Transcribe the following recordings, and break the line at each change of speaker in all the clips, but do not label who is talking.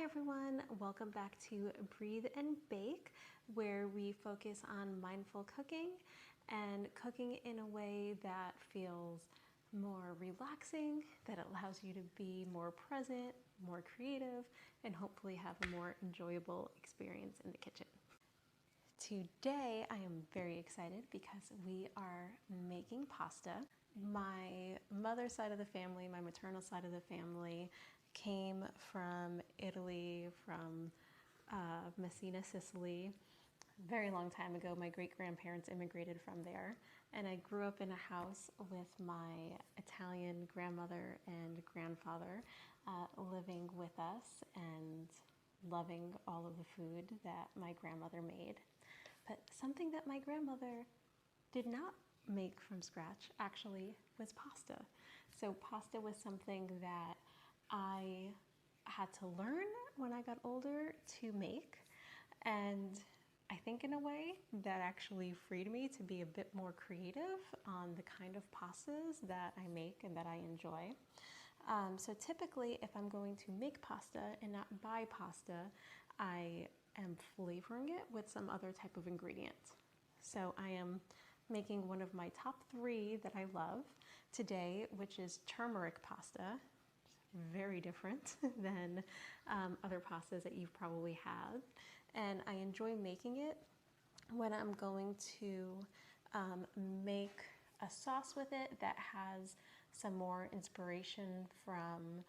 everyone, welcome back to Breathe and Bake, where we focus on mindful cooking and cooking in a way that feels more relaxing, that allows you to be more present, more creative, and hopefully have a more enjoyable experience in the kitchen. Today I am very excited because we are making pasta. My mother's side of the family, my maternal side of the family, came from Italy, from Messina, Sicily, a very long time ago. My great-grandparents immigrated from there, and I grew up in a house with my Italian grandmother and grandfather living with us and loving all of the food that my grandmother made. But something that my grandmother did not make from scratch actually was pasta. So pasta was something that I had to learn when I got older to make, and I think in a way that actually freed me to be a bit more creative on the kind of pastas that I make and that I enjoy. So typically if I'm going to make pasta and not buy pasta, I am flavoring it with some other type of ingredient. So I am making one of my top 3 that I love today, which is turmeric pasta. Very different than other pastas that you've probably had, and I enjoy making it when I'm going to make a sauce with it that has some more inspiration from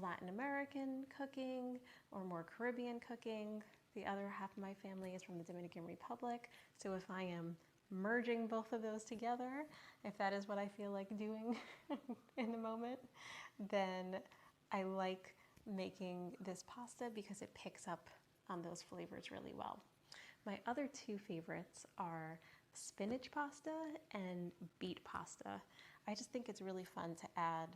Latin American cooking or more Caribbean cooking. The other half of my family is from the Dominican Republic, so if I am merging both of those together, if that is what I feel like doing in the moment, then I like making this pasta because it picks up on those flavors really well. My other 2 favorites are spinach pasta and beet pasta. I just think it's really fun to add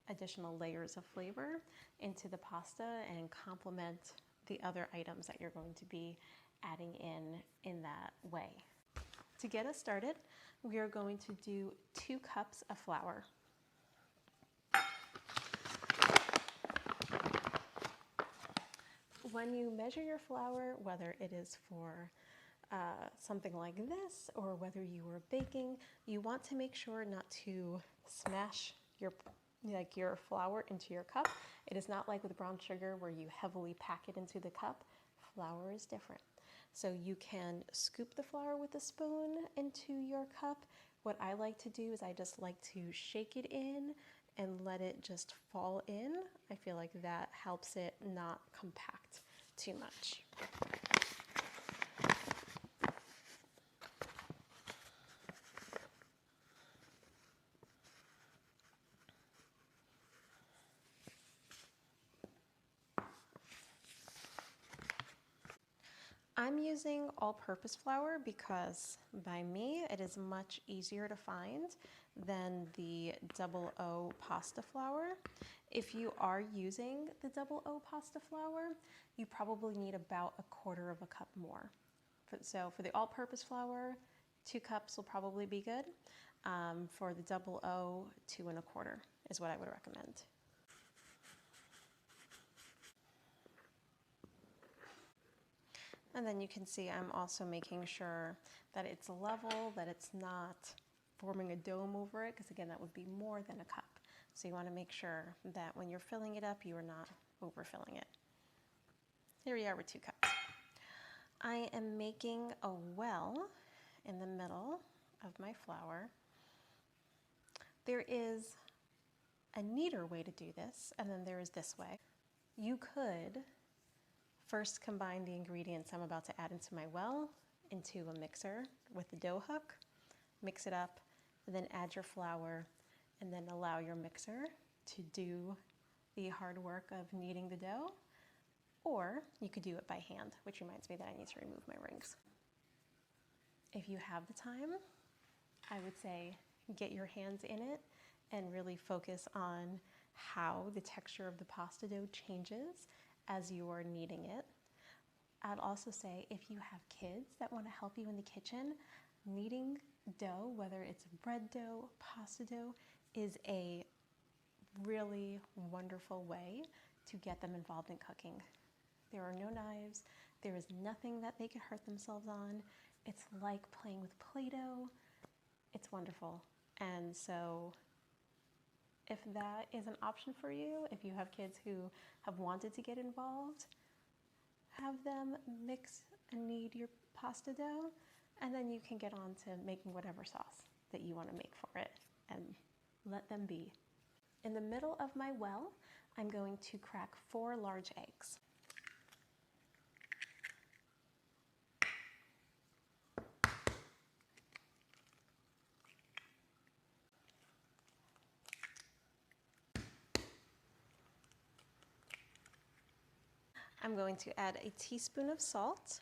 additional layers of flavor into the pasta and complement the other items that you're going to be adding in that way. To get us started, we are going to do 2 cups of flour. When you measure your flour, whether it is for something like this or whether you are baking, you want to make sure not to smash your flour into your cup. It is not like with brown sugar where you heavily pack it into the cup. Flour is different. So you can scoop the flour with a spoon into your cup. What I like to do is I just like to shake it in and let it just fall in. I feel like that helps it not compact too much. I'm using all-purpose flour because by me it is much easier to find than the double O pasta flour. If you are using the double O pasta flour, you probably need about 1/4 cup more. So for the all-purpose flour, 2 cups will probably be good. For the double O, 2 1/4 is what I would recommend. And then you can see I'm also making sure that it's level, that it's not forming a dome over it, because again, that would be more than a cup. So you want to make sure that when you're filling it up, you are not overfilling it. Here we are with 2 cups. I am making a well in the middle of my flour. There is a neater way to do this, and then there is this way. You could first combine the ingredients I'm about to add into my well into a mixer with the dough hook, mix it up, and then add your flour, and then allow your mixer to do the hard work of kneading the dough. Or you could do it by hand, which reminds me that I need to remove my rings. If you have the time, I would say get your hands in it and really focus on how the texture of the pasta dough changes as you are kneading it. I'd also say if you have kids that want to help you in the kitchen, kneading dough, whether it's bread dough, pasta dough, is a really wonderful way to get them involved in cooking. There are no knives. There is nothing that they could hurt themselves on. It's like playing with Play-Doh. It's wonderful. And so if that is an option for you, if you have kids who have wanted to get involved, have them mix and knead your pasta dough, and then you can get on to making whatever sauce that you want to make for it, and let them be. In the middle of my well, I'm going to crack 4 large eggs. I'm going to add a teaspoon of salt.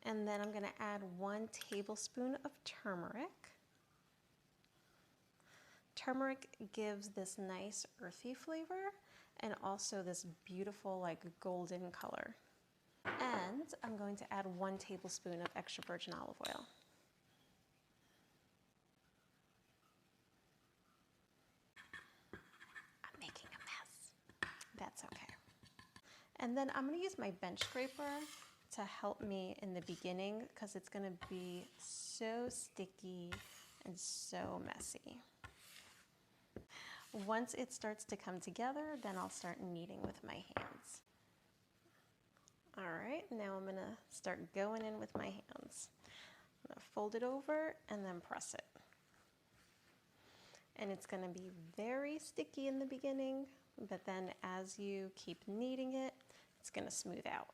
And then I'm going to add 1 tablespoon of turmeric. Turmeric gives this nice earthy flavor and also this beautiful like golden color. And I'm going to add 1 tablespoon of extra virgin olive oil. I'm making a mess. That's okay. And then I'm going to use my bench scraper to help me in the beginning because it's going to be so sticky and so messy. Once it starts to come together, then I'll start kneading with my hands. All right, now I'm gonna start going in with my hands. I'm gonna fold it over and then press it. And it's gonna be very sticky in the beginning, but then as you keep kneading it, it's gonna smooth out.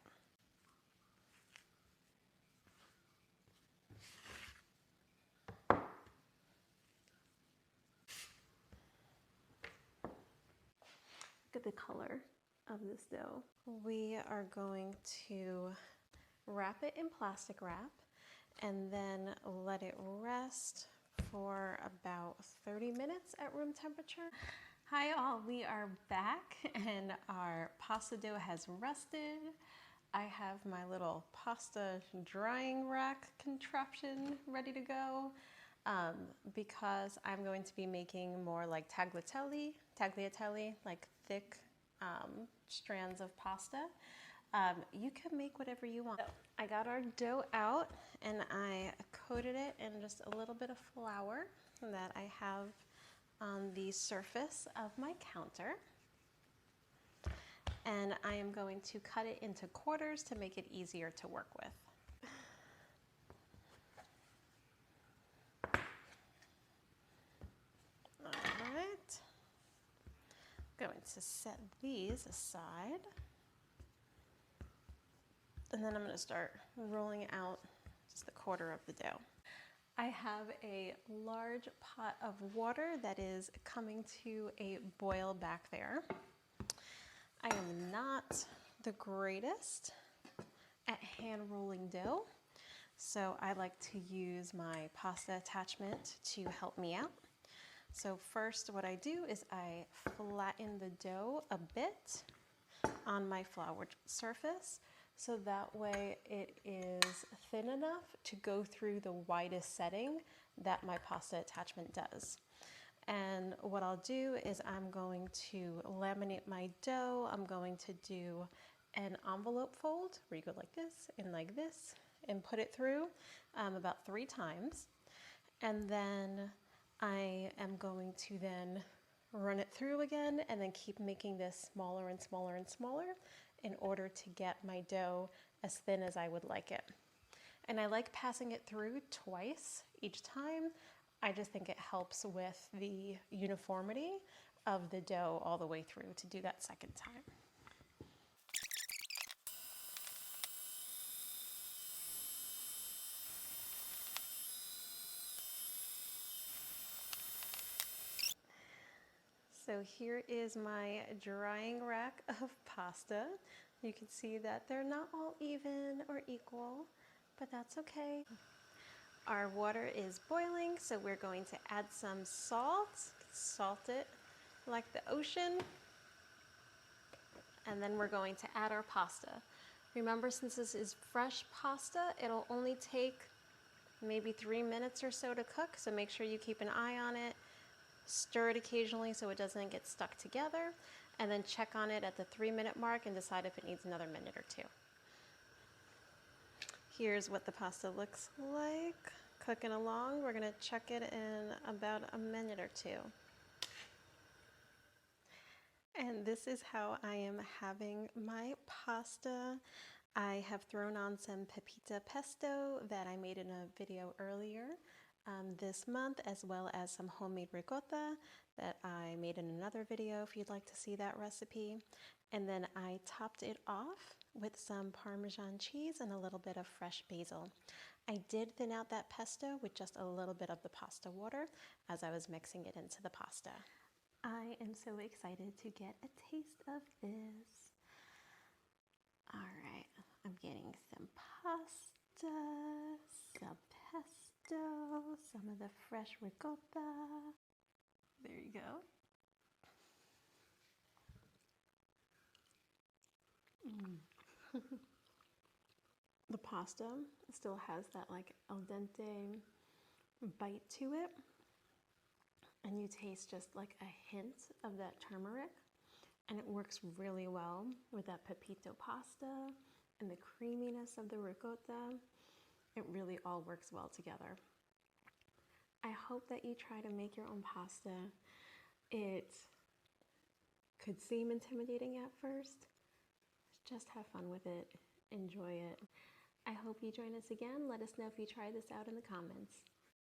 Look at the color of this dough. We are going to wrap it in plastic wrap and then let it rest for about 30 minutes at room temperature. Hi all, we are back and our pasta dough has rested. I have my little pasta drying rack contraption ready to go because I'm going to be making more like tagliatelle, like thick strands of pasta. You can make whatever you want. So I got our dough out and I coated it in just a little bit of flour that I have on the surface of my counter. And I am going to cut it into quarters to make it easier to work with. All right. I'm going to set these aside. And then I'm going to start rolling out just a quarter of the dough. I have a large pot of water that is coming to a boil back there. I am not the greatest at hand rolling dough, so I like to use my pasta attachment to help me out. So first what I do is I flatten the dough a bit on my floured surface, so that way it is thin enough to go through the widest setting that my pasta attachment does. And what I'll do is I'm going to laminate my dough. I'm going to do an envelope fold where you go like this and put it through about 3 times. And then I am going to then run it through again and then keep making this smaller and smaller and smaller in order to get my dough as thin as I would like it. And I like passing it through twice each time. I just think it helps with the uniformity of the dough all the way through to do that second time. So here is my drying rack of pasta. You can see that they're not all even or equal, but that's okay. Our water is boiling, so we're going to add some salt. Salt it like the ocean. And then we're going to add our pasta. Remember, since this is fresh pasta, it'll only take maybe 3 minutes or so to cook, so make sure you keep an eye on it. Stir it occasionally so it doesn't get stuck together, and then check on it at the 3-minute mark and decide if it needs another minute or two. Here's what the pasta looks like. Cooking along, we're gonna check it in about a minute or two. And this is how I am having my pasta. I have thrown on some pepita pesto that I made in a video earlier this month, as well as some homemade ricotta that I made in another video if you'd like to see that recipe. And then I topped it off with some Parmesan cheese and a little bit of fresh basil. I did thin out that pesto with just a little bit of the pasta water as I was mixing it into the pasta. I am so excited to get a taste of this. All right, I'm getting some pasta, some pesto, some of the fresh ricotta. There you go. The pasta still has that like al dente bite to it. And you taste just like a hint of that turmeric, and it works really well with that pepito pasta and the creaminess of the ricotta. It really all works well together. I hope that you try to make your own pasta. It could seem intimidating at first. Just have fun with it, enjoy it. I hope you join us again. Let us know if you try this out in the comments.